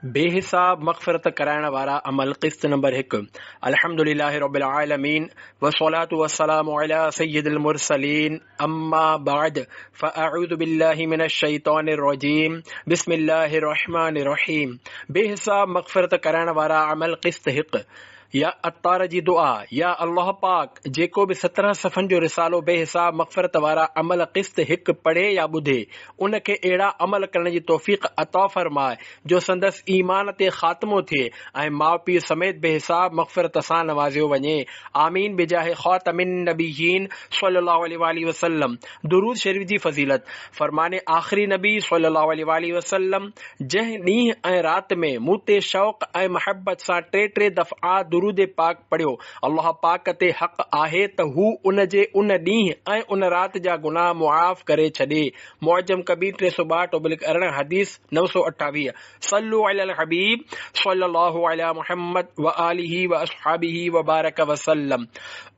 बेहिसाब मग़फ़िरत कराइण वारा अमल। क़िस्त नंबर 1। अल्हम्दुलिल्लाहि रब्बिल आलमीन वस्सलातु वस्सलामु अला सय्यिदिल मुरसलीन अम्मा बअद फ़अऊज़ु बिल्लाहि मिनश शैतानिर रजीम बिस्मिल्लाहिर रहमानिर रहीम। बेहिसाब मग़फ़िरत कराइण वारा अमल क़िस्त 1। या अत्तार जी दुआ। या अल्लाह पाक जेको भी 17 सफ़न जो रिसालो बेहिसाब मग़फ़िरत वारा अमल क़िस्त 1 पढ़े या ॿुधे उनखे अहिड़ा अमल करण जी तौफ़ीक़ अता फ़रमाए जो संदसि ईमान ते ख़ात्मो थिए ऐं माउ पीउ समेत बेहिसाब मग़फ़िरत सां नवाज़ियो वञे। आमीन बिजाहे ख़ातमिन नबिय्यीन सल्लल्लाहु अलैहि वसल्लम। दुरूद शरीफ जी फ़ज़ीलत। फ़रमाने आख़िरी नबी सल्लल्लाहु अलैहि वसल्लम जंहिं ॾींहुं ऐं राति में मूं ते शौक़ ऐं महबत सां टे दफ़ा दुरूद पाक पढ़ियो, अल्लाह पाक ते हक़ आहे त हू उन जे उन ॾींहुं ऐं उन राति जा गुनाह मुआफ़ करे छॾे। मुअज्जम कबीर 362/18 हदीस 928। सल्लु अलल हबीब सल्लल्लाहु अला मुहम्मद व आलिहि व अस्हाबिहि व बारक वसल्लम।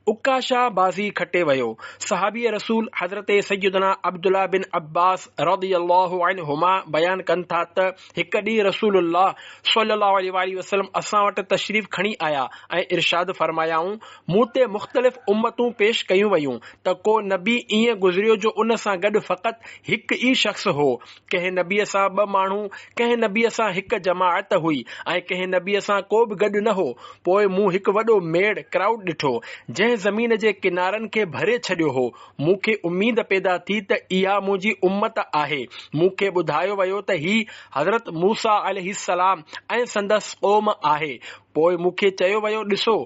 उकाशा बाज़ी खटे वयो। सहाबी रसूल हज़रत सय्यदना अब्दुल्लाह बिन अब्बास रज़ियल्लाहु अन्हुमा बयान कनि था त हिक ॾींहुं रसूलुल्लाह सल्लल्लाहु अलैहि वसल्लम असां वटि तशरीफ़ खणी आया ऐं इरशाद फरमायाऊं, मूं ते मुख़्तलिफ़ उम्मतूं पेश कयूं वयूं त को नबी ईअं गुज़रियो जो उन सां गॾु फ़क़त हिकु ई शख़्स हो। कंहिं नबीअ सां 2 माण्हू, कंहिं नबीअ सां हिकु जमाअत हुई ऐं कंहिं नबीअ सां को बि गॾु न हो। पोइ मूं हिकु वॾो मेड़ क्राउड ॾिठो जंहिं ज़मीन जे किनारनि खे भरे छॾियो हो। मूंखे उम्मीद पैदा थी त इहा मुंहिंजी उम्मत आहे। मूंखे ॿुधायो वियो त ही हज़रत मूसा अलैहिस्सलाम ऐं संदसि क़ौम आहे। पोइ मूंखे चयो वियो, ॾिसो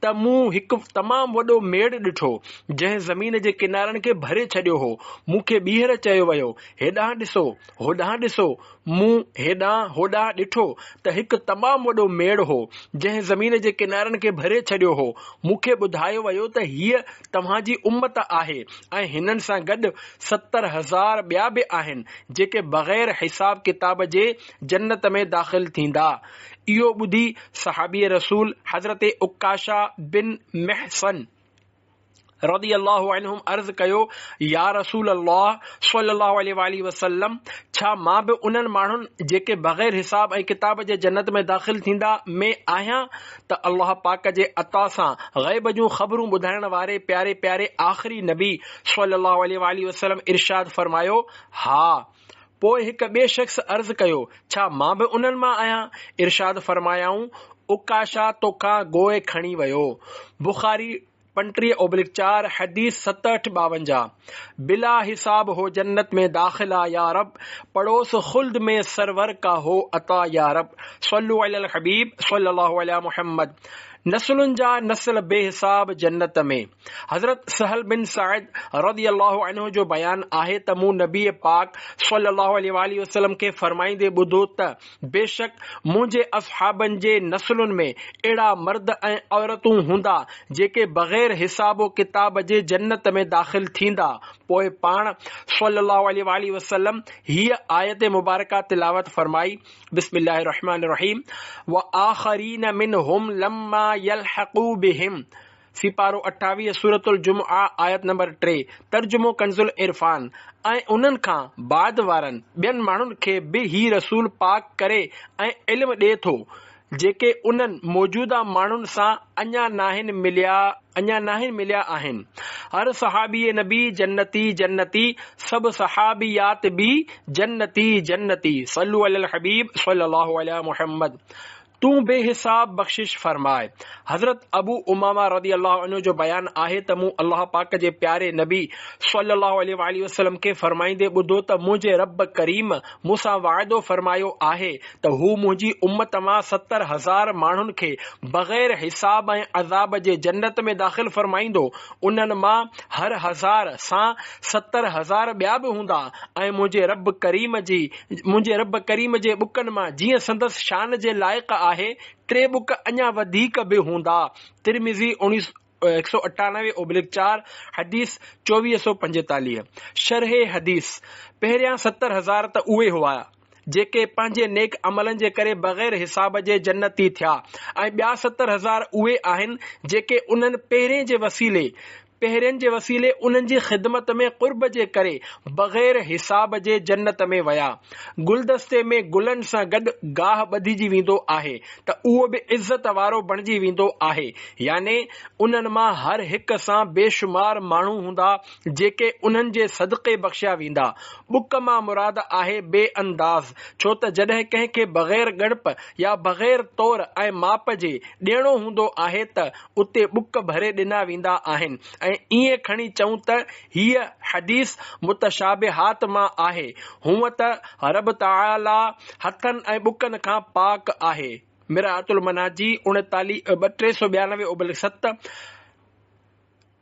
त मूं हिकु तमामु वॾो मेड़ ॾिठो जंहिं ज़मीन जे किनारनि खे भरे छॾियो हो। मूंखे ॿीहर चयो वियो, हेॾां ॾिसो, होॾां ॾिसो। मूं हेॾां होॾां ॾिठो त हिकु तमामु वॾो मेड़ हो जंहिं ज़मीन जे किनारनि खे भरे छॾियो हो। मूंखे ॿुधायो वियो त हीअ तव्हांजी उम्मत आहे ऐं हिननि सां गॾु 70,000 ॿिया बि आहिनि जेके बग़ैर हिसाब किताब जे जन्नत में दाख़िल थींदा। इहो ॿुधी सहाबी रसूल हज़रत उकाशा बिन महसन रज़ियल्लाहु अन्हुम अर्ज़ कयो, या रसूल अल्लाह सल्लल्लाहु अलैहि वसल्लम, छा मां बि उन्हनि माण्हुनि जेके बग़ैर हिसाब ऐं किताब जे जन्नत में दाख़िल थींदा में आहियां? त अल्लाह पाक जे अता सां ग़ैब जूं ख़बरूं ॿुधाइण वारे प्यारे प्यारे आख़िरी नबी सल्लल्लाहु अलैहि वसल्लम इरशाद फरमायो, हा। पोइ हिकु ॿिए शख़्स अर्ज़ कयो, छा मां बि उन्हनि मां आहियां? इरशाद फरमायाऊं, उकाशा तोखां गोए खणी वियो। बुखारी 35/4 हदीस 67-52। बिला हिसाब हो जन्नत में दाखिला या रब, पड़ोस खुल्द में सरवर का हो अता या रब। सल्लु अलल हबीब सल्लल्लाहु अला मुहम्मद। नस्लुनि जा नस्ल बेहिसाब जन्नत में। हज़रत सहल बिन सईद रज़ियल्लाहु अन्हु जो बयान आहे त मूं नबी पाक सल्लल्लाहु अलैहि वसल्लम खे फरमाईंदे ॿुधो त बेशक मुंहिंजे असहाबनि जे नस्लुनि में अहिड़ा मर्द ऐं औरतूं हूंदा जेके बग़ैर हिसाब किताब जे जन्नत में दाख़िल थींदा। पोइ पाण सल्लल्लाहु अलैहि वसल्लम हीअ आयत मुबारका तिलावत फरमाई, बिस्मिल्लाहिर रहमानिर रहीम, व आखरीन मिनहुम लम्मा यल्हक़ू बिहिम। सिपारो 28 सूरतुल जुमआ आयत नंबर 3। तर्जुमो कंजुल इरफान। ऐं उन्हनि खां बाद वारनि ॿियनि माण्हुनि खे बि ही रसूल पाक करे ऐं इल्म ॾिए थो जेके उन्हनि मौजूदा माण्हुनि सां अञा नाहिनि मिलिया आहिनि। हर सहाबी नबी जन्नती जन्नती, सभु सहाबियात बि जन्नती जन्नती। सल्लु अलल हबीब सल्लल्लाहु अला मुहम्मद। तू बेहिसाब बख्शिश फरमाए। हज़रत अबू उमामा रज़ियल्लाहु अन्हु जो बयान आहे त मूं अल्लाह पाक जे प्यारे नबी सल्लल्लाहु अलैहि वसल्लम खे फरमाईंदे ॿुधो त मुंहिंजे रब करीम मूंसां वाइदो फरमायो आहे त हू मुंहिंजी उम्मत मां 70,000 माण्हुनि खे बग़ैर हिसाब ऐं अज़ाब जे जन्नत में दाख़िल फरमाईंदो। उन्हनि मां हर 1000 सां 70,000 ॿिया बि हूंदा ऐं मुंहिंजे रब करीम जे बुकनि मां जीअं संदसि शान जे लाइक़ आहे 3 बुक अञा वधीक बि हूंदा। तिरमिज़ी 198/4 हदीस 2445। शरहे हदीस। पहिरियां 70,000 त उहे हुआ जेके पंहिंजे नेक अमलनि जे करे बग़ैर हिसाब जे जन्नती थिया ऐं ॿिया 70,000 उहे आहिनि जेके उन्हनि पहिरें जे वसीले पहिरियनि जे वसीले उन्हनि जी ख़िदमत में क़ुर्ब जे करे बग़ैर हिसाब जे जन्नत में विया। गुलदस्ते में गुलनि सां गॾु गाह ॿधिजी वेंदो आहे त उहो बि इज़त वारो बणिजी वेंदो आहे। याने उन्हनि मां हर हिक सां बेशुमार माण्हू हूंदा जेके उन्हनि जे सदक़े बख़्शिया वेंदा। बुक मां मुराद आहे बेअंदाज़, छो त जॾहिं कंहिंखे बग़ैर ॻणप या बग़ैर तौर ऐं माप जे ॾियणो हूंदो आहे त उते बुक भरे ॾिना वेंदा आहिनि। ऐं ईअं खणी चऊं त हीअ हदीस मुतशाबिहात मां आहे। हूअं त रब ताला हथनि ऐं बुकनि खां पाक आहे। मिराअतुल मनाजी 392/7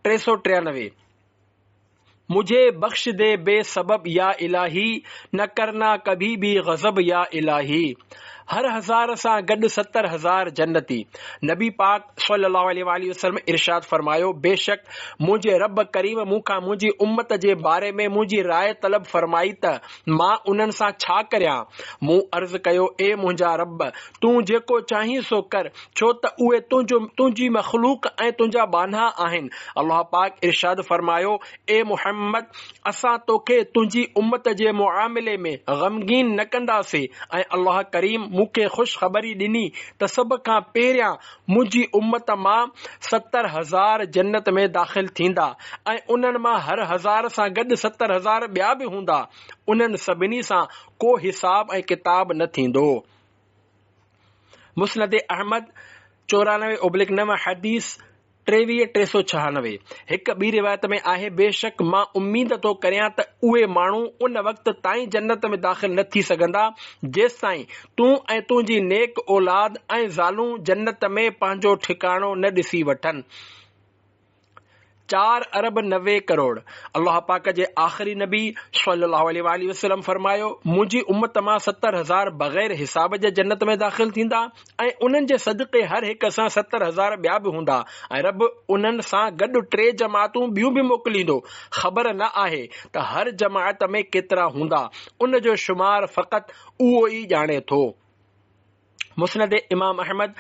393। मुझे बख्श दे बेसबब या इलाही, न करना कभी भी गज़ब या इलाही। हर हज़ार सां गॾु 70,000 जन्नती। नबी पाक सल्लल्लाहु अलैहि वसल्लम इरशाद फरमायो, बेशक मुंहिंजे रब करीम मूंखां मुंहिंजी उम्मत जे बारे में मुंहिंजी राय तलब फरमाई त मां उन्हनि सां छा करियां। मूं अर्ज़ कयो, ए मुंहिंजा रब, तूं जेको चाहीं सो कर, छो त उहे तुंहिंजी मखलूक ऐं तुंहिंजा बाना आहिनि। अल्लाह पाक इरशाद फरमायो, ए मुहम्मद, असां तोखे तुंहिंजी उम्मत जे मुआमिले में गमगीन न कंदासीं। ऐं अल्लाह करीम मूंखे ख़ुशख़बरी ॾिनी त सभ खां पहिरियां मुंहिंजी उम्मत मां 70,000 जन्नत में दाख़िल थींदा ऐं उन्हनि मां हर हज़ार सां गॾु 70,000 ॿिया बि हूंदा। उन्हनि सभिनी सां को हिसाब ऐं किताब न थींदो। मुस्नद अहमद 94/9 हदीस 2396। हिक ॿी रिवायत में आहे, बेशक मां उम्मीद थो करियां त उहे माण्हू उन वक़्त ताईं जन्नत में दाख़िल न थी सघंदा जेसि ताईं तूं ऐं तुंहिंजी नेक औलाद ऐं ज़ालूं जन्नत में पंहिंजो ठिकाणो न ॾिसी वठनि। 4 अरब 90 करोड़। अल्लाह पाक जे आख़िरी नबी सल्लल्लाहु अलैहि वसल्लम फरमायो, मुंहिंजी उम्मत मां 70,000 बग़ैर हिसाब जे जन्नत में दाख़िल थींदा ऐं उन्हनि जे सदक़े हर हिक सां 70,000 ॿिया बि हूंदा ऐं रब उन्हनि सां गॾु 3 जमातूं ॿियूं बि मोकिलींदो। ख़बर न आहे त हर जमात में केतिरा हूंदा, उन जो शुमार फ़क़त उहो ई ॼाणे थो। मुस्नद इमाम अहमद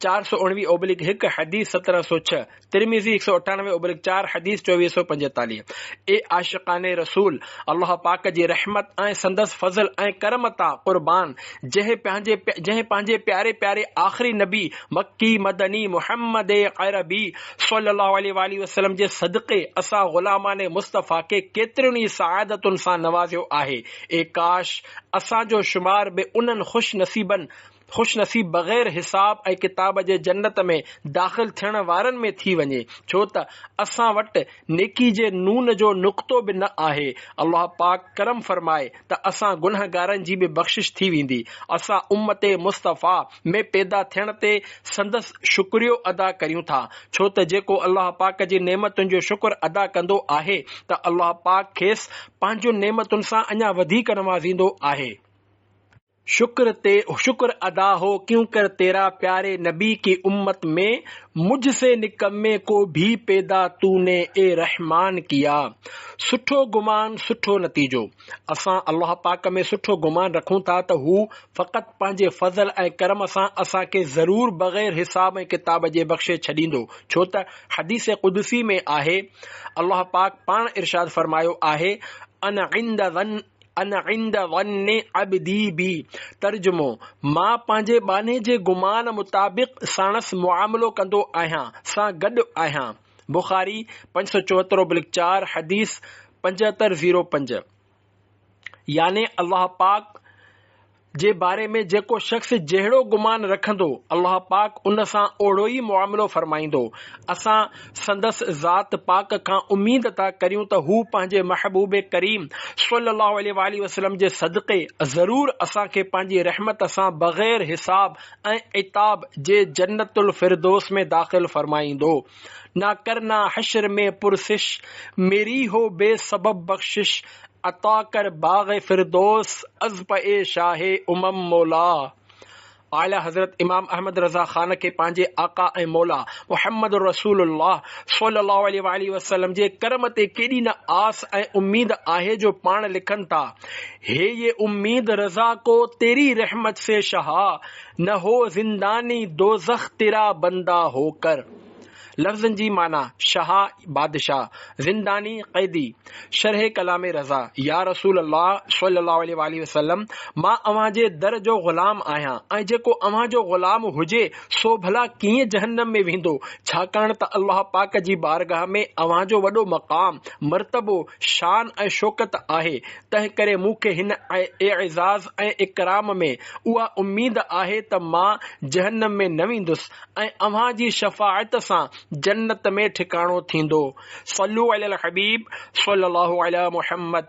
419/1 हदीस 1706। तिरमिज़ी 198/4 हदीस 2445। ए आशिक़ाने रसूल, अल्लाह पाक जी रहमत ऐं संदस फज़ल ऐं करम तां क़ुर्बान, जंहिं पंहिंजे प्यारे प्यारे आख़िरी नबी मक्की मदनी मुहम्मद अरबी सल्लल्लाहु अलैहि वसल्लम जे सदक़े असां ग़ुलामान मुस्तफ़ा खे केतिरियुनि ई सआदतुनि सां नवाज़ियो आहे। ए काश असांजो शुमार बि उन्हनि खुशनसीब बग़ैर हिसाब ऐं किताब जे जन्नत में दाख़िल थियण वारनि में थी वञे, छो त असां वटि नेकी जे नून जो नुक़्तो बि न आहे। अल्लाह पाक करम फरमाए त असां गुनहगारनि जी बि बख़्शिश थी वेंदी। असां उम्मत मुस्तफ़ा में पैदा थियण ते संदस शुक्रियो अदा करियूं था, छो त जेको अल्लाह पाक जी नेमतुनि जो शुक्र अदा कंदो आहे त अल्लाह पाक खेसि पंहिंजो नेमतुनि सां अञा वधीक नवाज़ींदो आहे। शुक्र अदा हो क्यों कर तेरा प्यारे नबी की उम्मत में, मुझसे निकम्मे को भी पैदा तूने ए रहमान किया। सुठो गुमान सुठो नतीजो। असां अल्लाह पाक में सुठो गुमान रखूं था त हू फ़क़त पंहिंजे फज़ल ऐं करम सां असांखे ज़रूर बग़ैर हिसाब ऐं किताब जे बख़्शे छॾींदो, छो त हदीस कुदसी में आहे, अल्लाह पाक पाण इरशाद फरमायो आहे, अना इंद वन्ने अब्दी बी। तर्जुमो, मां पंहिंजे बाने जे गुमान मुताबिक़ साणस मुआमिलो कंदो आहियां, सां गॾु आहियां। बुखारी 574/4 हदीस 7505। याने अल्लाह पाक जे बारे में जेको शख़्स जहिड़ो गुमान रखंदो, अल्लाह पाक उन सां ओड़ो ई मुआमिलो फरमाईंदो। असां संदस ज़ात पाक खां उम्मीद था करियूं त हू पंहिंजे महबूब करीम सल्लल्लाहु अलैहि वसल्लम जे सदक़े ज़रूर असांखे पंहिंजी रहमत सां बग़ैर हिसाब ऐं इताब जे जन्नतुल फिरदौस में दाख़िल फरमाईंदो। ना करना हश्र में पुरसिश, मेरी हो बेसबब बख्शिश, अता कर बाग़ फिरदौस अज़ पे शाहे उमम मौला। आला हज़रत इमाम अहमद रज़ा ख़ान खे पंहिंजे आका ऐं मौला मुहम्मद रसूलुल्लाह सल्लल्लाहु अलैहि वसल्लम जे करम ते केॾी न आस ऐं उम्मीद आहे जो पाण लिखनि था, हे ये उम्मीद रज़ा को तेरी रहमत से शहा, न हो ज़िंदानी दोज़ख तेरा बंदा होकर। लफ़्ज़नि जी माना शाह बादशाह, ज़िंदानी क़ैदी। शरह कलाम रज़ा। या रसूल अल्लाह सल्लल्लाहु अलैहि वसल्लम, मां अव्हां जे दर जो ग़ुलाम आहियां ऐं जेको अव्हां जो ग़ुलाम हुजे सो भला कीअं जहन्नम में वेंदो, छाकाणि त अल्लाह पाक जी बारगाह में अव्हां जो वॾो मक़ाम, मर्तबो, शान ऐं शौकत आहे। तंहिं करे मूंखे हिन एज़ाज़ ऐं इकराम में उहा उम्मीद आहे त मां जहन्नम में न वेंदुसि ऐं अव्हां जी शफ़ाअत सां जन्नत में ठिकाणो थींदो। सल्लू अलल हबीब सल्लल्लाहु अला मुहम्मद।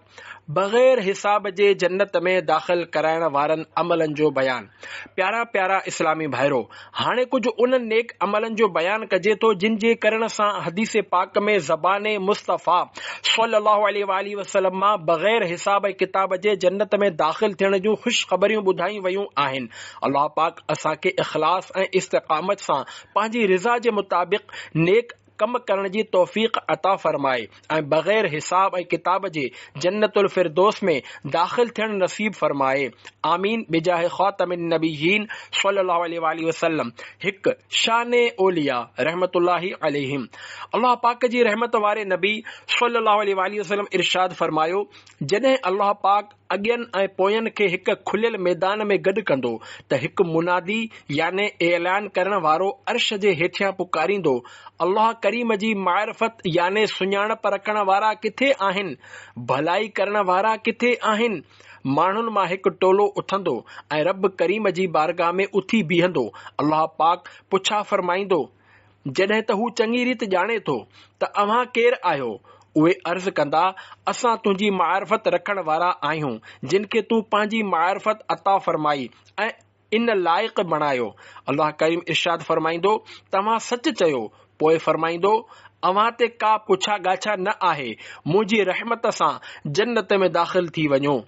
बग़ैर हिसाब जे जन्नत में दाख़िल कराइण वारनि अमलनि जो बयान। प्यारा प्यारा इस्लामी भाइरो, हाणे कुझु उन्हनि नेक अमलनि जो बयान कजे थो जिन जे करण सां हदीस पाक में ज़बाने मुस्तफ़ा सल्लल्लाहु अलैहि वसल्लम मां बग़ैर हिसाब ऐं किताब जे जन्नत में दाख़िल थियण जूं ख़ुशख़बरियूं ॿुधायूं वयूं आहिनि। अल्लाह पाक असांखे इख़लास ऐं इस्तिक़ामत सां पंहिंजी रिज़ा जे मुताबिक़ नेक कम करण जी तौफ़ीक़ अता फरमाए ऐं बग़ैर हिसाब ऐं किताब जे जन्नतुल फिरदौस में दाख़िल थियण नसीब फरमाए। आमीन बिजाह ख़ातमिन नबिय्यीन सल्लल्लाहु अलैहि वसल्लम। हिकु शाने ओलिया रहमतुल्लाहि अलैहिम। अल्लाह पाक जी रहमत वारे नबी सल्लल्लाहु अलैहि वसल्लम इरशाद फरमायो, जॾहिं अल्लाह पाक अॻियनि ऐं पोयनि खे हिकु खुलियल मैदान में गॾु कंदो त हिकु मुनादी याने ऐलान करण वारो अर्श जे हेठियां पुकारींदो, अल्लाह करीम जी मारिफत याने सुञाणप रखण वारा किथे आहिनि, भलाई करण वारा किथे आहिनि। माण्हुनि मां हिकु टोलो उथंदो ऐं रब करीम जी बारगाह में उथी बीहंदो। अल्लाह पाक पुछा फरमाईंदो, जॾहिं त हू चङी रीति ॼाणे थो त अव्हां केरु आहियो, उहे अर्ज़ कंदा, असां तुंहिंजी मारिफत रखण वारा आहियूं जिन खे तूं पंहिंजी मारिफत अता फरमाई ऐं इन लाइक़ बणायो। अल्लाह करीम इरशाद फरमाईंदो, तव्हां सच चयो। पोइ फरमाईंदो, अव्हां ते का पुछा गाछा न आहे, मुंहिंजी रहमत सां जन्नत में दाख़िल थी वञो।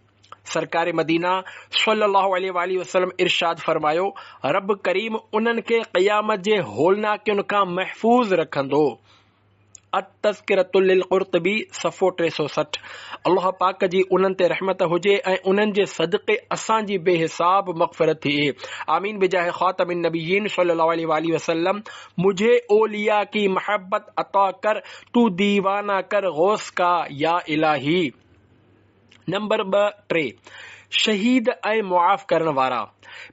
सरकार मदीना सल्लल्लाहु अलैहि वसल्लम इरशाद फरमायो, रब करीम उन्हनि खे क़यामत जे होलनाकियुनि खां महफूज़ रखंदो। अत-तज़किरतुल क़ुर्तबी सफ़ो 360। अल्लाह पाक जी उन्हनि ते रहमत हुजे ऐं उन्हनि जे सदक़े असांजी बेहिसाब मग़फ़िरत थिए। आमीन बिजाह ख़ातमिन नबिय्यीन सल्लल्लाहु अलैहि वसल्लम। मुझे ओलिया की मोहब्बत अता कर, तू दीवाना कर गौस का या इलाही। नंबर 2 शहीद ऐं मुआफ़ करण वारा।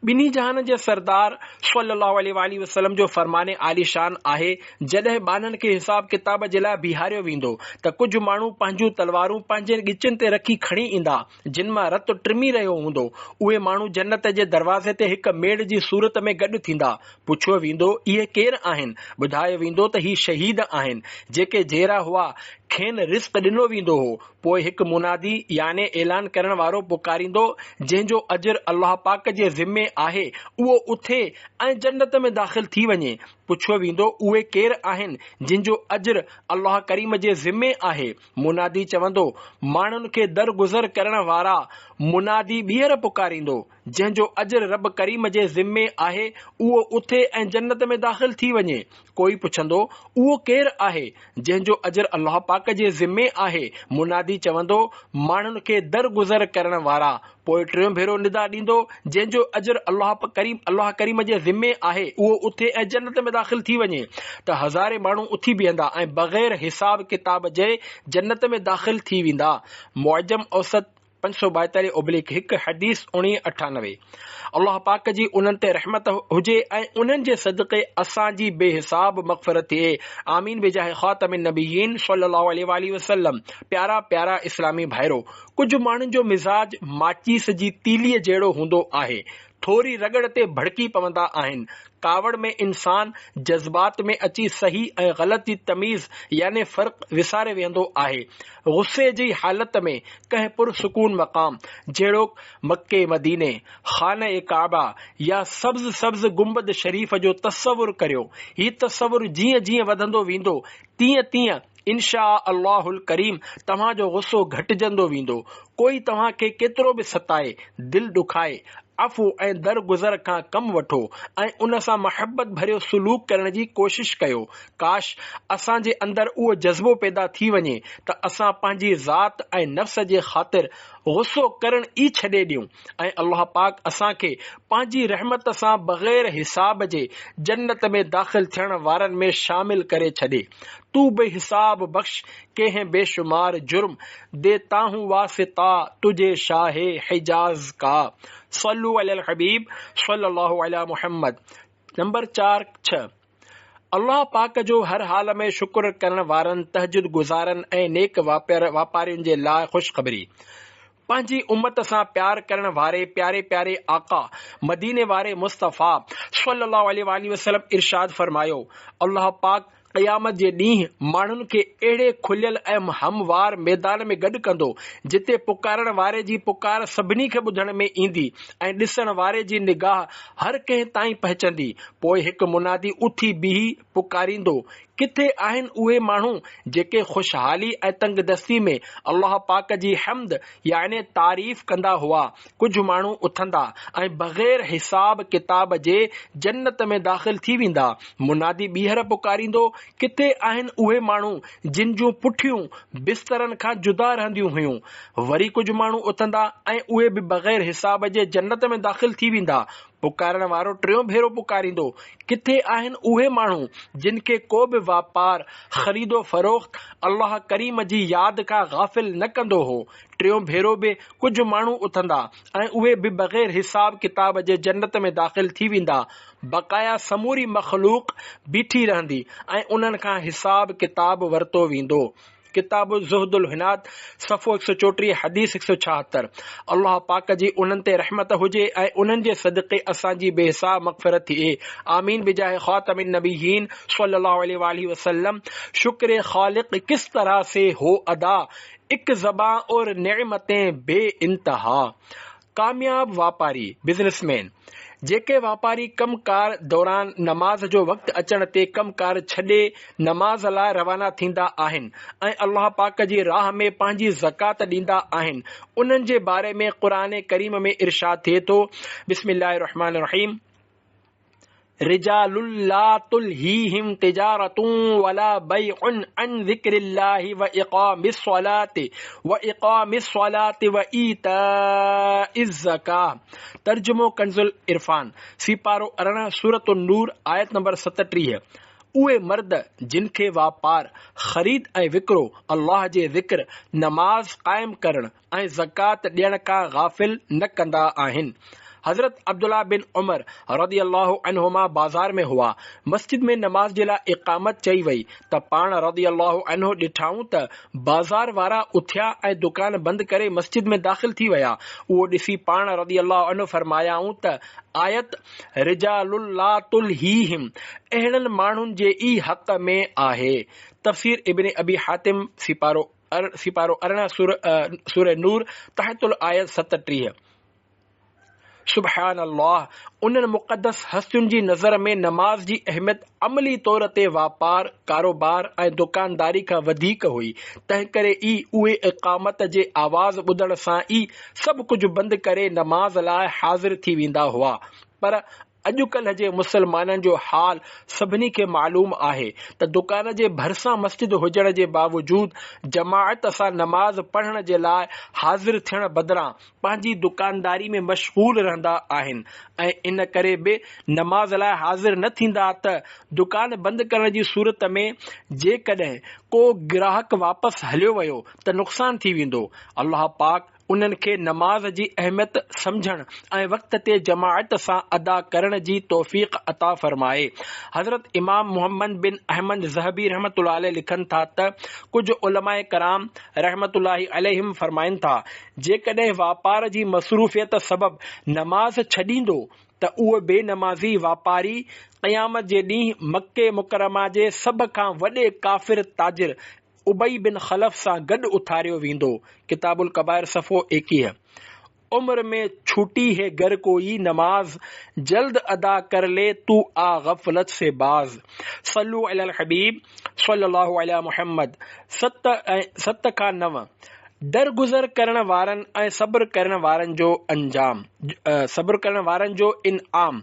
ॿिन्ही जहान जे सरदार सल्लल्लाहु अलैहि वसल्लम जो फरमाने आलीशान आहे, जॾहिं बाननि खे हिसाब किताब जे लाइ बीहारियो वेंदो त कुझु माण्हू पंहिंजूं तलवारूं पंहिंजे गिचनि ते रखी खणी ईंदा जिन मां रतु टिमी रहियो हूंदो। उहे माण्हू जन्नत जे दरवाज़े ते हिकु मेड़ जी सूरत में गॾु थींदा। पुछियो वेंदो, इहे केरु आहिनि? ॿुधायो वेंदो त ही शहीद आहिनि जेके जहिड़ा हुआ खेनि रिस्क ॾिनो वेंदो हो। पोइ हिकु मुनादी याने ऐलान करण वारो पुकारींदो, जंहिंजो अजर अल्लाह पाक जे ज़िम्मे आहे, उहो उथे ऐं जन्नत में दाख़िल थी वञे। पुछियो वेंदो, उहे केरु आहिनि जिन जो अजर अल्लाह करीम जे ज़िम्मे आहे? मुनादी चवंदो, माण्हुनि खे दरगुज़र करण वारा। मुनादी ॿीहर पुकारींदो, जंहिंजो अजर रब करीम जे ज़िम्मे आहे, उहो उथे ऐं जन्नत में दाख़िल थी वञे। कोई पुछंदो, उहो केरु आहे जंहिंजो अजर अल्लाह पाक जे ज़िम्मे आहे? मुनादी चवंदो, माण्हुनि खे दरगुज़र करण वारा। पोइ टियों भेरो निदा ॾींदो, जंहिंजो अजर अल्लाह करीम जे ज़िम्मे आहे, उहो उथे ऐं जन्नत में दाख़िल थी वञे। त हज़ारे माण्हू उथी बीहंदा ऐं बग़ैर हिसाब किताब जे जन्नत में दाख़िल थी वेंदा। मुअज्जम औसत 542/1 हदीस 1998। अल्लाह पाक जी उन्हनि ते रहमत हुजे ऐं उन्हनि जे सदक़े असांजी बेहिसाब मग़फ़िरत थिए। आमीन बिजाह ख़ातमिन नबिय्यीन सल्लल्लाहु अलैहि वसल्लम। प्यारा प्यारा इस्लामी भाइरो, कुझु माण्हुनि जो मिज़ाज माचीस जी तीलीअ जहिड़ो हूंदो आहे। थोरी रगड़ ते भड़की पवंदा आहिनि। कावड़ में इंसान जज़्बात में अची सही ऐं ग़लत जी तमीज़ याने फ़र्क़ विसारे वेंदो आहे। गुस्से जी हालत में कंहिं पुरसुकून मक़ाम जहिड़ो मक्के मदीने, खाने काबा या सब्ज़ गुंबद शरीफ़ जो तसवुर करियो। हीउ तसवुर जीअं जीअं वधंदो वेंदो तीअं तीअं इंशा अल्लाहुल करीम तव्हांजो गुस्सो घटिजंदो वेंदो। कोई तव्हां खे केतिरो बि सताए, दिलि दुखाए, अफ़ू ऐं दरगुज़र खां कमु वठो ऐं उन सां मोहबत भरियो सलूक करण जी कोशिश कयो। काश असांजे अंदरि उहो जज़्बो पैदा थी वञे त असां पंहिंजी ज़ात ऐं नफ़्स जे ख़ातिर गुस्सो करण ई छॾे ॾियूं ऐं अल्लाह पाक असांखे पंहिंजी रहमत सां बग़ैर हिसाब जे जन्नत में दाख़िल थियण वारनि में शामिल करे छॾे। तू बेहिसाब बख्श कंहिं बेशुमार जुर्म देता हूँ वासिता तुझे शाहे हिजाज का। सल्लु अलल हबीब सल्लल्लाहु अला मुहम्मद। नंबर 4-6 अल्लाह पाक जो हर हाल में शुक्र करण वारनि, तहजुद गुज़ारनि ऐं नेक वापारियुनि जे लाइ ख़ुशख़बरी। पंहिंजी उम्मत सां प्यार करण वारे प्यारे प्यारे आका मदीने वारे मुस्तफ़ा सल्लल्लाहु अलैहि वसल्लम इरशाद फरमायो, अल्लाह पाक क़यामत जे ॾींहुं माण्हुनि खे अहिड़े खुलियल ऐं हमवार मैदान में गॾु कंदो जिते पुकारण वारे जी पुकार सभिनी खे ॿुधण में ईंदी ऐं ॾिसण वारे जी निगाह हर कंहिं ताईं पहुचंदी। पोइ हिकु मुनादी उथी बीही पुकारींदो, किथे आहिनि उहे माण्हू जेके खुशहाली ऐं तंगदस्ती में अल्लाह पाक जी हम्द यानी तारीफ़ कंदा हुआ। कुझु माण्हू उथंदा ऐं बग़ैर हिसाब किताब जे जन्नत में दाख़िल थी वेंदा। मुनादी ॿीहर पुकारींदो, किथे आहिनि उहे माण्हू जिन जूं पुठियूं बिस्तरनि खां जुदा रहंदियूं हुयूं। वरी कुझु माण्हू उथंदा ऐं उहे बि बग़ैर हिसाब जे जन्नत में दाख़िल थी वेंदा। पुकारण वारो टियों भेरो पुकारींदो, किथे आहिनि उहे माण्हू जिन खे को बि वापार ख़रीदो फरोख्त अल्लाह करीम जी यादि खां गाफ़िल न कंदो हो। टियों भेरो बि कुझु माण्हू उथंदा ऐं उहे बि बग़ैर हिसाब किताब जे जन्नत में दाख़िल थी वेंदा। बक़ाया समूरी मख़लूक बीठी रहंदी ऐं उन्हनि खां हिसाब किताब वरितो वेंदो। किताब ज़ुहदुल हिनात सफ़ो 134 हदीस 176। अल्लाह पाक जी उन्हनि ते रहमत हुजे ऐं उन्हनि जे सदक़े असांजी बेहिसाब मग़फ़िरत थिए। आमीन बिजाह ख़ातमिन नबीयीन सल्लल्लाहु अलैहि वसल्लम। शुक्र खालिक किस तरह से हो अदा, एक ज़बां और नेमतें बे इंतहा। कामयाब वापारी बिजनेसमैन जेके वापारी कमकार दौरान नमाज जो वक़्तु अचण ते कमकार छॾे नमाज लाइ रवाना थींदा आहिनि ऐं अल्लाह पाक जी राह में पंहिंजी ज़कात ॾींदा आहिनि, उन्हनि जे बारे में क़ुरान करीम में इरशाद थिए थो, बिस्मिल्लाहिर रहमानिर रहीम, रिजालुल ला तुलहीहिम तिजारतुन वला बैउन अन ज़िक्रिल्लाहि व इक़ामिस स्वलाति व ईताइज़ ज़काह। तर्जुमो कंजुल इरफान सिपारो 18 सूरत नूर आयत नंबर 37। उहे मर्द जिन खे वापार ख़रीद ऐं विकिरो अल्लाह जे ज़िक्र नमाज़ क़ाइम करण ऐं ज़कात ॾियण खां गाफ़िल न कंदा आहिनि। हज़रत अब्दुल्ला बिन उमर रज़ियल्लाहु अन्हुमा बाज़ार में हुआ। मस्जिद में नमाज जे लाइ इक़ामत चई वई त पाण रज़ियल्लाहु अन्हु ॾिठाऊं त बाज़ार वारा उथिया ऐं दुकान बंदि करे मस्जिद में दाख़िल थी विया। उहो ॾिसी पाण रज़ियल्लाहु अन्हु फरमायाऊं त आयत रिजालुल ला तुलहीहिम अहिड़नि माण्हुनि जे ई हक़ में आहे। तफ़सीर इब्न अबी हातिम सिपारो 18 सूरह नूर तहतुल आयत 37। सुबहान अल्लाह। उन्हनि मुक़दस हस्तियुनि जी नज़र में नमाज जी अहमियत अमली तौर ते वापार कारोबार ऐं दुकानदारी खां वधीक हुई। तंहिं करे ई उहे इक़ामत जे आवाज़ ॿुधण सां ई सभु कुझु बंदि करे नमाज लाइ हाज़िर थी वेंदा हुआ। पर अॼुकल्ह जे मुसलमाननि जो हाल सभिनी खे मालूम आहे त दुकान जे भरिसां मस्जिद हुजण जे बावजूद जमाअत सां नमाज पढ़ण जे लाइ हाज़िर थियण बदिरां पंहिंजी दुकानदारी में मशगूल रहंदा आहिनि ऐं इन करे बि नमाज लाइ हाज़िर न थींदा त दुकान बंदि करण जी सूरत में जेकॾहिं को ग्राहक वापसि हलियो वियो त नुक़सान थी वेंदो। अल्लाह पाक उन्हनि खे नमाज जी अहमियत समझण ऐं वक़्त ते जमाअत सां अदा करण जी तौफ़ीक़ अता फरमाए। हज़रत इमाम मोहम्मद बिन अहमद ज़हबी रहमतुल्लाह अलैहि लिखनि था त कुझु उलमाए कराम रहमतुल्लाहि अलैहिम फरमाइनि था, जेकॾहिं वापार जी मसरूफ़ियत सबबि नमाज छॾींदो त उहो बेनमाज़ी वापारी क़यामत जे ॾींहुं मके मुकरमा जे सभ खां वॾे काफ़िर ताजिर उबई बिन खलफ सां गॾु उथारियो वेंदो। किताबुल कबायर सफ़ो 21। उम्र में छूटी है घर कोई नमाज, जल्द अदा कर ले तू आ गफलत से बाज। सल्लु अलल हबीब सल्लल्लाहु अलैहि मुहम्मद। 7 खां 9 दरगुज़र करण वारनि ऐं सब्र करण वारनि जो अंजाम, सब्र करण वारनि जो इनाम।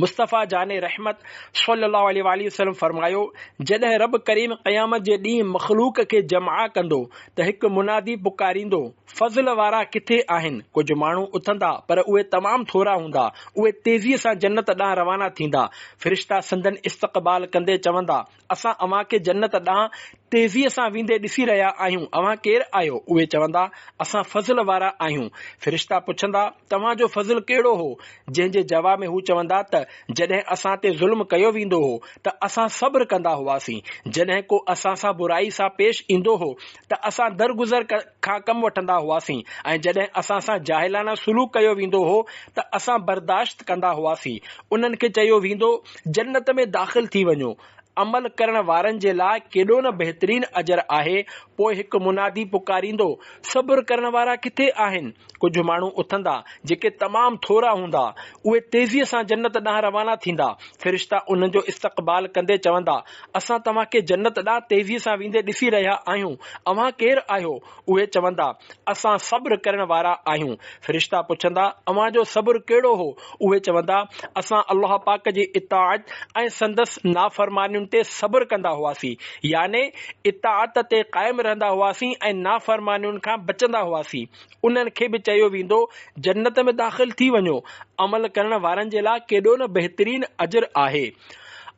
मुस्तफ़ा जाने रहमत सल्लल्लाहु अलैहि वसल्लम फरमायो, जॾहिं रब करीम क़यामत जे ॾींहुं मख़लूक खे जमा कंदो त हिकु मुनादी पुकारींदो, फज़ल वारा किथे आहिनि? कुझु माण्हू उथंदा पर उहे तमामु थोरा हूंदा, उहे तेज़ीअ सां जन्नत ॾांहुं रवाना थींदा। फ़रिश्ता संदन इस्तक़बाल कंदे चवंदा, असां अव्हां खे जन्नत ॾांहुं तेज़ीअ सां वेंदे ॾिसी रहिया आहियूं, अव्हां केरु आहियो? उहे चवंदा, असां फज़ल वारा आहियूं। फ़रिश्ता पुछंदा, तव्हांजो फज़ल कहिड़ो हो? जंहिं जे जवाब में हू चवंदा त जॾहिं असां ते ज़ुल्म कयो वेंदो हो त असां सब्र कंदा हुआसीं, जॾहिं को असां सां बुराई सां पेश ईंदो हो त असां दरगुज़र खां कमु वठंदा हुआसीं, ऐं जॾहिं असां सां जाहिलाना सुलूक कयो वेंदो हो त असां बर्दाश्त कंदा हुआसीं। उन्हनि खे चयो वेंदो, जन्नत में दाख़िल थी वञो। अमल करण वारनि जे लाइ केॾो न बहितरीन अजर आहे। पोइ हिकु मुनादी पुकारींदो, सब्र करण वारा किथे आहिनि? कुझु माण्हू उथंदा जेके तमामु थोरा हूंदा, उहे तेज़ीअ सां जन्नत ॾांहुं रवाना थींदा। फ़रिश्ता उन्हनि जो इस्तक़बाल कंदे चवंदा, असां तव्हां खे जन्नत ॾांहुं तेज़ीअ सां वेंदे ॾिसी रहिया आहियूं, अव्हां केरु आहियो? उहे चवंदा, असां सब्र करण वारा आहियूं। फ़रिश्ता पुछंदा, अव्हां जो सब्र कहिड़ो हो? उहे चवंदा, असां अल्लाह पाक जी इताअत ऐं संदसि नाफ़रमानियुनि ते सब्र कंदा हुआसीं, याने इताअत ते क़ाइमु रहंदा हुआसीं ऐं नाफ़रमानियुनि खां बचंदा हुआसीं। उन्हनि खे बि चयो वेंदो, जन्नत में दाख़िल थी वञो। अमल करण वारनि जे लाइ केॾो न बहितरीन अजर आहे।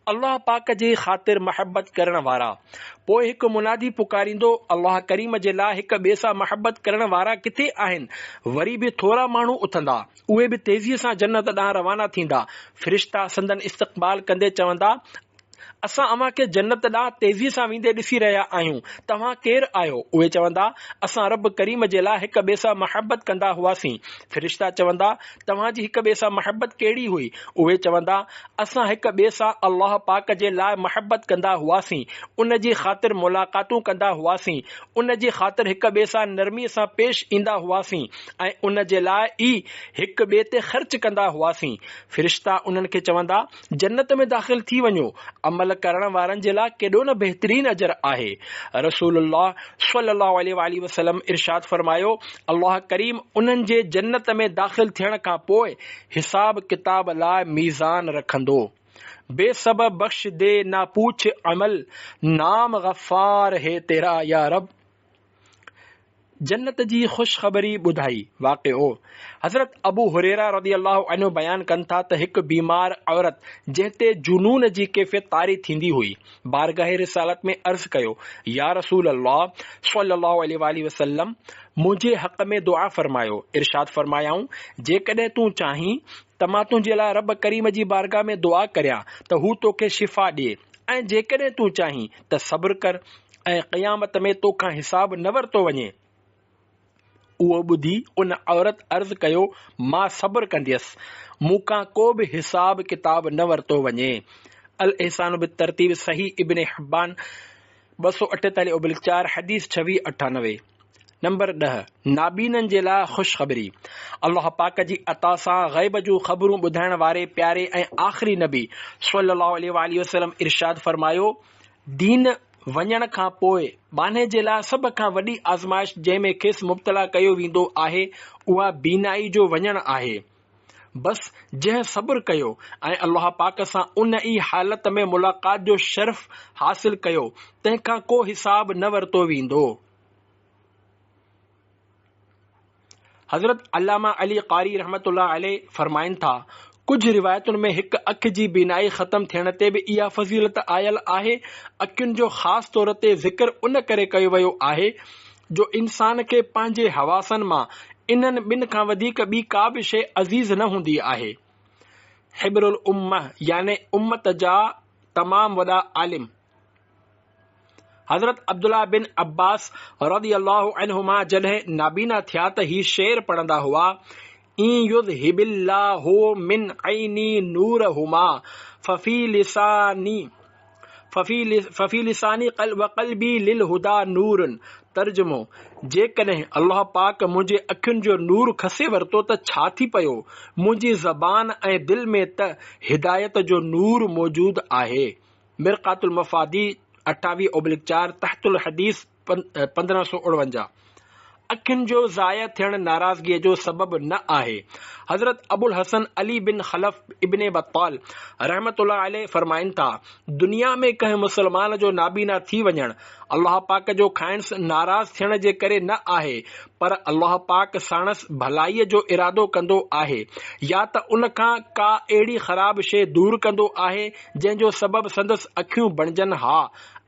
अल्लाह पाक जी ख़ातिर महबत करण वारा। पोइ हिकु मुनादी पुकारींदो, अल्लाह करीम जे लाइ हिक ॿिए सां महबत करण वारा किथे आहिनि? वरी बि थोरा माण्हू उथंदा, उहे बि तेज़ीअ सां जन्नत ॾांहुं रवाना थींदा। फ़रिश्ता संदन इस्तक़बाल कंदे चवंदा, असां अव्हां खे जन्नत ॾांहुं तेज़ीअ सां वेंदे ॾिसी रहिया आहियूं, तव्हां केरु आहियो? उहे चवंदा, असां रब करीम जे लाइ हिक ॿिए सां महबत कंदा हुआसीं। फ़रिश्ता चवंदा, तव्हांजी हिक ॿिए सां महबत कहिड़ी हुई? उहे चवंदा, असां हिक ॿिए सां अल्लाह पाक जे लाइ महबत कंदा हुआसीं, उन जी ख़ातिर मुलाक़ातूं कंदा हुआसीं, उन जी ख़ातिर हिक ॿिए सां नरमीअ सां पेश ईंदा हुआसीं, ऐं उन जे लाइ ई हिक ॿिए ते ख़र्च कंदा हुआसीं। फ़रिश्ता उन्हनि खे चवंदा, जन्नत में दाख़िल थी वञो। अमल करण वारनि जे लाइ केॾो न बहितरीन अजर आहे। रसूलुल्लाह सल्लल्लाहु अलैहि वसल्लम इरशाद फरमायो, अल्लाह करीम उन्हनि जे जन्नत में दाख़िल थियण खां पोइ हिसाब किताब लाइ मीज़ान रखंदो। बेसबब बख्श दे ना पूछ अमल, नाम गफ़ार है तेरा या रब। जन्नत जी ख़ुशख़बरी ॿुधाई। वाक़िओ हज़रत अबू हुरैरा रज़ियल्लाहु अन्हु बयान कनि था त हिकु बीमार औरत जंहिं ते जुनून जी कैफ़ियत तारी थींदी हुई, बारगाह रिसालत में अर्ज़ कयो, या रसूल अल्लाह सल्लल्लाहु अलैहि वसल्लम, मुंहिंजे हक़ में दुआ फरमायो। इरशाद फरमायाऊं, जेकॾहिं तूं चाहीं त मां तुंहिंजे लाइ रब करीम जी बारगाह में दुआ करियां त हू तोखे शिफ़ा ॾिए, ऐं जेकॾहिं तूं चाहीं त सब्र कर ऐं क़यामत में तोखां हिसाब न वरितो वञे। उहो ॿुधी उन औरत अर्ज़ कयो, मां सब्र कंदसि, मूंखां को बि हिसाब किताब न वरितो वञे। अल एहसान बितरतीब सही इब्न हिब्बान 248/4 हदीस 2698। नंबर 10, नाबीननि जे लाइ ख़ुशख़बरी। अल्लाह पाक जी अता सां ग़ैब जूं ख़बरूं ॿुधाइण वारे प्यारे ऐं आख़िरी नबी सल्लल्लाहु अलैहि वसल्लम इरशाद फरमायो, दीन वञण खां पोइ बाने जे लाइ सभ खां वॾी आज़माइश जंहिं में खेसि मुब्तला कयो वेंदो आहे, उहा बीनाई जो वञणु आहे। बस जंहिं सब्र कयो ऐं अल्लाह पाक सां उन ई हालत में मुलाक़ात जो शर्फ़ हासिल कयो, तंहिंखां को हिसाब न वरितो वेंदो। हज़रत अल्लामा अली क़ारी रहमतुल्लाह अलैह फरमाइनि था, कुझु रिवायतुनि में हिकु अखि जी बीनाई ख़तम थियण ते बि इहा फ़ज़ीलत आयल आहे। अखियुनि जो ख़ासि तौर ते ज़िक्र उन करे कयो वियो आहे जो इंसान खे पंहिंजे हवासनि मां इन्हनि ॿिनि खां वधीक ॿी का बि शइ अज़ीज़ न हूंदी आहे। हिब्रुल उम्मह याने उम्मत जा तमामु वॾा आलिम हज़रत अब्दुल्ला बिन अब्बास रज़ियल्लाहु अन्हुमा जॾहिं नाबीना थिया त ही शेर पढ़ंदा हुआ, इन युज़हिबिल्लाहु मिन ऐनी नूरहुमा फफी लिसानी व क़ल्बी लिल हुदा नूरन। तर्जुमो, जेकॾहिं अल्लाह पाक मुंहिंजे अखियुनि जो नूर खसे वरितो त छा थी पियो, मुंहिंजी ज़बान ऐं दिल में त हिदायत जो नूर मौजूद आहे। मिरक़ातुल मफ़ादी 28/4 तहतुल हदीस 1549। अखियुनि जो ज़ाया थियण नाराज़गीअ जो सबबु न आहे। हज़रत अबुल हसन अली बिन खलफ इब्ने बत्ताल रहमतुल्लाह अलैह फरमाइनि था, दुनिया में कंहिं मुसलमान जो नाबीना थी वञण अल्लाह पाक जो खाइण नाराज़ थियण जे करे न आहे, पर अल्लाह पाक साणस भलाईअ जो इरादो कंदो आहे, या त उन खां का अहिड़ी ख़राब शइ दूर कंदो आहे जंहिंजो सबबु संदसि अखियूं बणजनि हा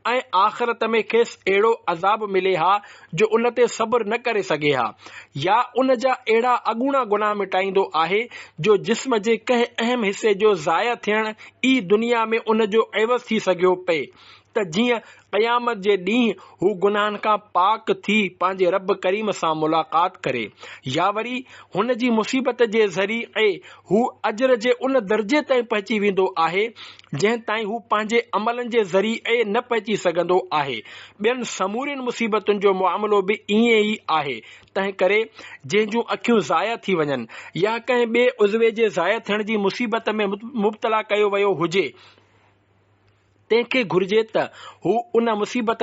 ऐं आख़िरत में खेसि अहिड़ो अज़ाब मिले हा जो उन ते सब्र न करे सघे हा, या उन जा अहिड़ा अगूणा गुनाह मिटाईंदो आहे जो जिस्म जे कंहिं अहम हिस्से जो ज़ाया थियण ई दुनिया में उन जो एवज़ थी सघियो पए, त जीअं क़यामत जे ॾींहुं हू गुनाहनि खां पाक थी पंहिंजे रब करीम सां मुलाक़ात करे, या वरी हुन जी मुसीबत जे ज़रिए हू अजर जे उन दर्जे ताईं पहुची वेंदो आहे जंहिं ताईं हू पंहिंजे अमलनि जे ज़रिए न पहुची सघंदो आहे। ॿियनि समूरियुनि मुसीबतुनि जो मामिलो बि ईअं ई आहे। तंहिं करे जंहिंजूं अखियूं ज़ाया थी वञनि या कंहिं ॿिए उज़वे जे ज़ाया थियण जी मुसीबत में मुब्तला कयो वियो हुजे, तंहिंखे घुर्जे त हू उन मुसीबत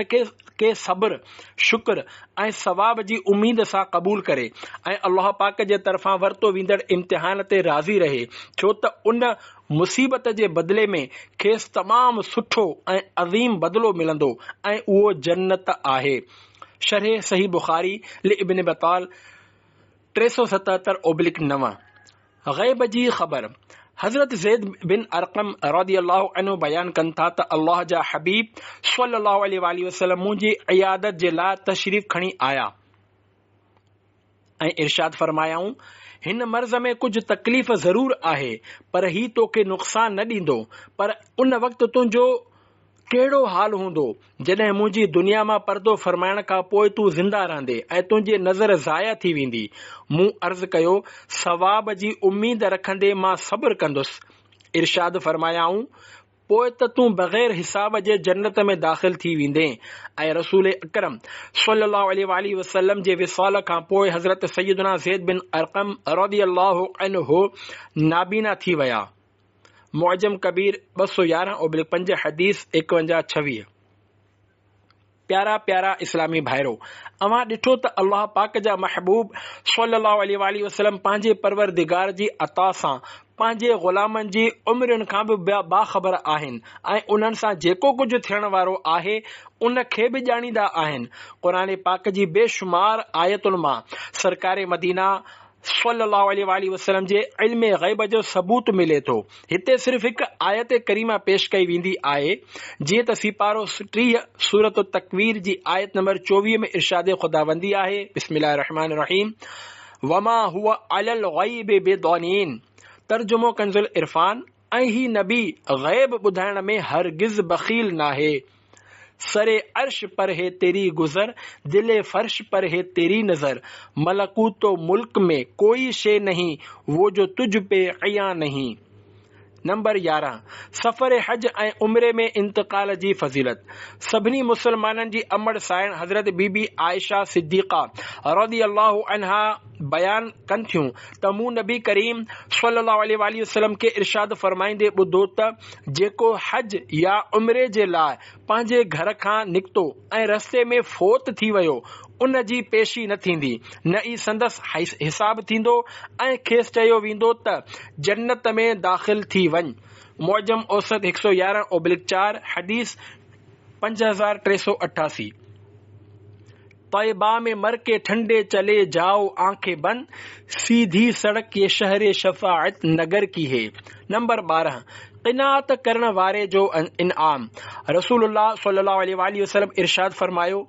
के सब्र, शुक्र ऐं सवाब जी उम्मीद सां क़बूल करे ऐं अल्लाह पाक जे तरफ़ां वरितो वेंदड़ इम्तिहान ते राज़ी रहे, छो त उन मुसीबत जे बदिले में खेसि तमामु सुठो ऐं अज़ीम बदिलो मिलंदो ऐं उहो जन्नत आहे। शरह सही बुखारी ले इब्न बत्ताल 377/9। ग़ैब जी ख़बर। हज़रत ज़ैद बिन अरक़म रज़ियल्लाहु अन्हु बयान कनि था त अल्लाह जा हबीब सल्लल्लाहु अलैहि वसल्लम मुंहिंजी इयादत जे लाइ तशरीफ़ खणी आया ऐं इरशाद फरमायाऊं, हिन मर्ज़ में कुझु तकलीफ़ ज़रूर आहे, पर ही तोखे नुक़सान न ॾींदो। पर उन वक़्तु तुंहिंजो कहिड़ो हाल हूंदो जॾहिं मुंहिंजी दुनिया मां पर्दो फरमाइण खां पोइ तूं ज़िंदा रहंदे ऐं तुंहिंजी नज़र ज़ाया थी वेंदी। मूं अर्ज़ कयो, सवाब जी उम्मीद रखंदे मां सब्र कंदुसि। इरशाद फरमायाऊं, पोइ त तूं बग़ैर हिसाब जे जन्नत में दाख़िल थी वेंदे। ऐं रसूल अकरम सल्लल्लाहु अलैहि वसल्लम जे विसाल खां पोइ हज़रत सैयदना ज़ैद बिन अरक़म रज़ियल्लाहु अन्हु नाबीना थी विया। मुअजम कबीर 211/5 हदीस 51-26। प्यारा प्यारा इस्लामी भाइरो, अवां ॾिठो त अल्लाह पाक जा महबूब सल्लल्लाहु अलैहि वसल्लम पंहिंजे परवरदिगार जी अता सां पंहिंजे ग़ुलामनि जी उमिरियुनि खां बि बाख़बर आहिनि ऐं उन्हनि सां जेको कुझु थियण वारो आहे उन खे बि ॼाणींदा आहिनि। क़ुरान पाक जी बेशुमार आयतुनि मां सरकार मदीना सल्लल्लाहु अलैहि वसल्लम जे इल्म ग़ैब जो सबूत मिले थो। हिते सिर्फ़ हिकु आयत करीमा पेश कई वेंदी आहे, जीअं त सिपारो 30 सूरत तकवीर जी आयत नंबर 24 में इरशाद खुदाबंदी आहे, बिस्मिल्लाहिर रहमानिर रहीम, वमा हुवा अलल ग़ैबि बिदनीन। तर्जुमो कंजुल इरफान। ऐं ही नबी ग़ैब ॿुधाइण में हरगिज़ बख़ील नाहे। सरे अर्श पर है तेरी गुजर, दिले फर्श पर है तेरी नजर, मलकूतो मुल्क में कोई शे नहीं वो जो तुझ पे अया नहीं। नंबर 11 सफ़र हज ऐं उम्रे में इंतकाल जी फज़ीलत। सभिनी मुसलमाननि जी अमड़ साइण हज़रत बीबी आयशा सिद्दीक़ा रज़ियल्लाहु अन्हा बयान कनि थियूं त मूं नबी करीम सल्लल्लाहु अलैहि वसल्लम के इरशाद फरमाईंदे ॿुधो त जेको हज या उम्रे जे लाइ पंहिंजे घर खां निकितो ऐं रस्ते में फ़ौत थी वियो, उन जी पेशी न थींदी, न ई संदसि हिसाब थींदो ऐं खेसि चयो वेंदो त जन्नत में दाख़िल थी वञ। मुअजम औसत 111/4 हदीस 5388। तैयबा में मर के ठंडे चले जाओ आंखें बंद, सीधी सड़क ये शहर शफाअत नगर की है। नंबर 12 क़िनात करण वारे जो इनाम। रसूलुल्लाह सल्लल्लाहु अलैहि वसल्लम इरशाद फरमायो,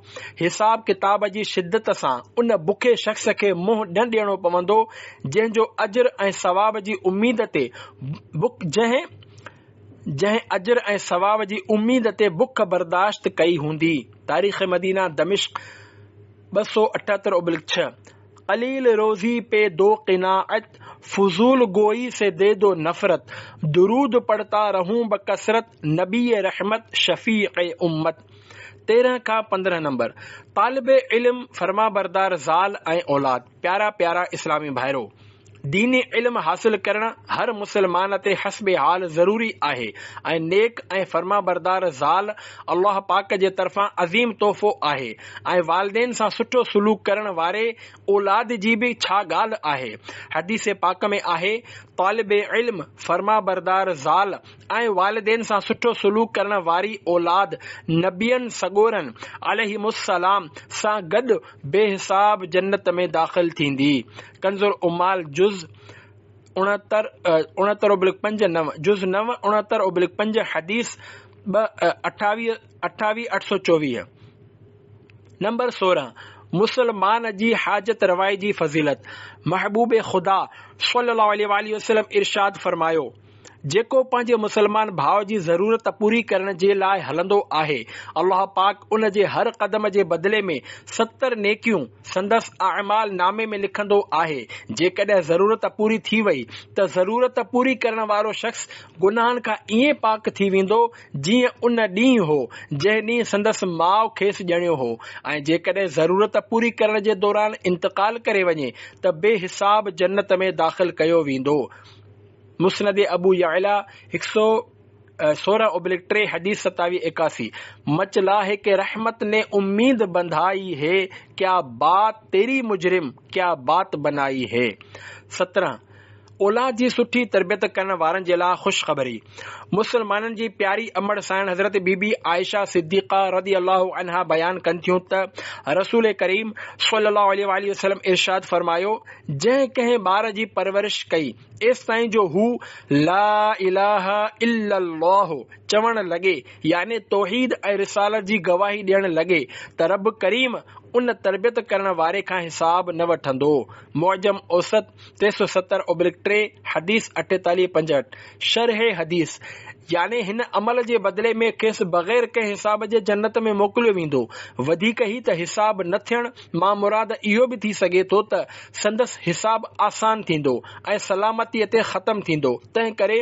हिसाब किताब जी शिद्दत सां उन बुखे शख्स खे मुंहुं न ॾियणो पवंदो जंहिंजो अजर ऐं सवाब जी उम्मीद ते जंहिं अजर ऐं सवाब जी उम्मीद ते बुख बर्दाश्त कई हूंदी। तारीख़ मदीना दमिश्क 278/6। कलील रोजी पे दो क़िनाअत, फजूल गोई से दे दो नफरत, दुरूद पढ़ता रहूं बकसरत, नबी रहमत शफीक़ उम्मत। 13-15 नंबर तालिब इल्म फरमा बरदार ज़ाल ऐं औलाद। प्यारा प्यारा इस्लामी भाइरो, दीनी इल्म हासिल करण हर मुसलमान ते हस्बे हाल ज़रूरी आहे ऐं नेक ऐं फर्मा बरदार ज़ाल अल्लाह पाक जे तरफ़ां अज़ीम तोहफ़ो आहे ऐं वालिदैन सां सुठो सलूक करण वारे औलाद जी बि छा ॻाल्हि आहे। हदीस पाक में आहे तालिब इल्म फर्मा बरदार ज़ाल ऐं वालिदैन सां सुठो सलूक करण वारी औलाद नबियन सगोरन अलैहिमुस्सलाम सां गॾु बेहिसाब जन्नत में दाख़िल थींदी। कंज़ुल उम्माल जुज़ 69/5 जुज़ 9 69/5 हदीस 2824। नंबर 16 मुसलमान जी हाजत रवाई जी फज़ीलत। महबूब खुदा सल्लल्लाहु अलैहि वसल्लम इरशाद फरमायो, जेको पंहिंजे मुसलमान भाउ जी ज़रूरत पूरी करण जे लाइ हलंदो आहे, अल्लाह पाक उन जे हर क़दम जे बदिले में 70 नेकियूं संदसि अमाल नामे में लिखंदो आहे। जेकॾहिं ज़रूरत पूरी थी वई त ज़रूरत पूरी करण वारो शख़्स गुनाहनि खां ईअं पाक थी वेंदो जीअं उन ॾींहुं हो जंहिं ॾींहुं संदसि माउ खेसि ॼणियो हो। ऐं जेकॾहिं ज़रूरत पूरी करण जे दौरान इंतकाल करे वञे त बेहिसाब जन्नत में दाख़िल कयो वेंदो। मुस्नद अबू यअला 116/3 हदीस 2781। मचला है कि रहमत ने उम्मीद बंधाई है, क्या बात तेरी मुजरिम क्या बात बनाई है। 17 औलाद जी सुठी तरबियत करण वारनि जे लाइ ख़ुशख़बरी। मुसलमाननि जी प्यारी अमड़ साइण हज़रत बीबी आयशा सिद्दीक़ा रज़ी अल्लाहु अन्हा बयान कनि थियूं त रसूल करीम सल्लल्लाहु अलैहि वसल्लम इरशाद फरमायो, जंहिं कंहिं ॿार जी परवरिश कई एसि ताईं जो हू ला इलाहा इल्लल्लाह चवण लॻे यानी तौहीद ऐं रिसालत जी गवाही ॾियण लॻे त रब करीम उन तरबियत करण वारे खां हिसाब न वठंदो। मुअजम औसत 370/3 हदीस 4865। शरह हदीस यानी हिन अमल जे बदिले में खेसि बग़ैर कंहिं हिसाब जे जन्नत में मोकिलियो वेंदो। वधीक ई त हिसाब न थियण मां मुराद इहो बि थी सघे थो त संदसि हिसाब आसान थींदो ऐं सलामतीअ ते ख़तम थींदो। तंहिं करे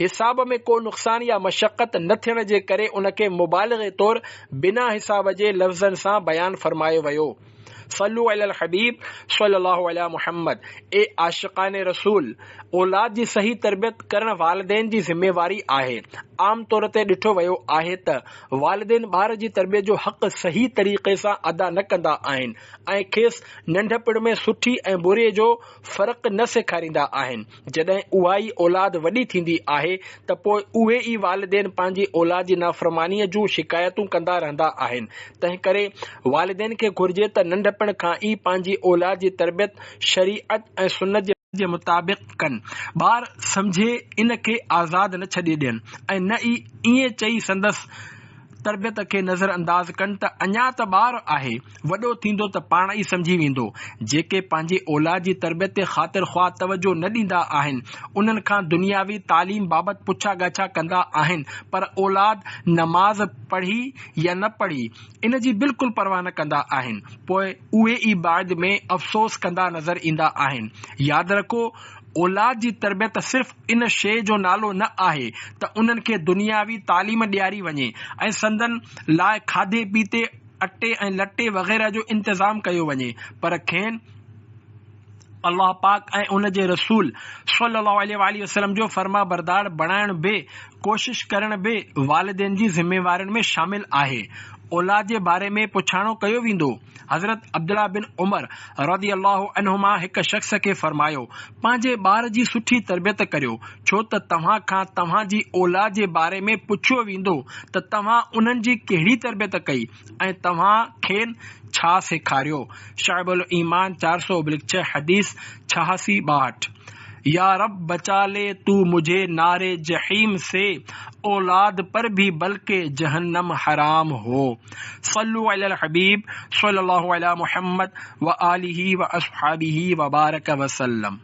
हिसाब में को नुक़सान या मशक़त न थियण जे करे उनखे मुबालिग़े तौरु बिना हिसाब जे लफ़्ज़नि सां बयानु फरमायो वियो। सल्लु अलल हबीब सल्लल्लाहु अलैहि मुहम्मद। ए आशिक़ाने रसूल, औलाद जी सही तरबियत करण वालिदैन जी ज़िम्मेवारी आहे। आम तौर ते ॾिठो वियो आहे त वालिदैन ॿार जी तरबियत जो हक़ सही तरीक़े सां अदा न कंदा आहिनि ऐं खेसि नंढपिण में सुठी ऐं बुरे जो फ़र्क़ु न सेखारींदा आहिनि। जॾहिं उहा ई औलाद वॾी थींदी आहे त पोइ उहे ई वालिदैन पंहिंजी औलाद जी नाफ़रमानीअ जूं शिकायतूं कंदा रहंदा आहिनि। तंहिं करे वालिदैन खे घुर्जे त नंढपिण खां ई पंहिंजी औलाद जी तरबियत शरीअत ऐं सुन्नत जे मुताबिक़ कनि। ॿार सम्झे इन खे आज़ाद न छॾे ॾियनि ऐं न ई ईअं चई संदसि तरबियत खे नज़र अंदाज़ कनि त अञा त ॿार आहे, वॾो थींदो त पाण ई सम्झी वेंदो। जेके पंहिंजी औलाद जी तरबियत ते ख़ातिर ख़्वाह तवजो न ॾींदा आहिनि उन्हनि खां दुनियावी तालीम बाबति पुछा ॻाछा कंदा आहिनि, पर औलाद नमाज़ पढ़ी या न पढ़ी इन जी बिल्कुलु परवाह न कंदा आहिनि। पोइ उहे ई बाद में अफ़सोस कंदा नज़र ईंदा आहिनि। यादि रखो, औलाद जी तरबियत सिर्फ़ इन शइ जो नालो न आहे त उन्हनि खे दुनियावी तालीम ॾियारी वञे ऐं संदन लाइ खाधे पीते अटे ऐं लटे वग़ैरह जो इंतज़ाम कयो वञे, पर खेनि अल्लाह पाक ऐं उन जे रसूल सल्लल्लाहु अलैहि वसल्लम जो फर्मा बरदार बणाइण बि कोशिश करण बि वालिदैन जी ज़िम्मेवारियुनि में शामिल आहे। औलाद जे बारे में पुछाणो कयो वेंदो। हज़रत अब्दुल्ला बिन उमर रज़ी अल्लाहु अन्हुमा हिकु शख़्स खे फरमायो, पंहिंजे ॿार जी सुठी तरबियत करियो, छो त तव्हां खां तव्हांजी औलाद जे बारे में पुछियो वेंदो त तव्हां उन्हनि जी कहिड़ी तरबियत कई ऐं तव्हां खेनि छा सेखारियो। शाइबुल ईमान 400/6 हदीस 8662। या रब बचा ले तू मुझे नारे जहीम से, औलाद पर भी बल्कि जहन्नम हराम हो। सल्लु अलल हबीब सल्लल्लाहु अलैहि मुहम्मद व आलिहि व अस्हाबिहि व बारक वसल्लम।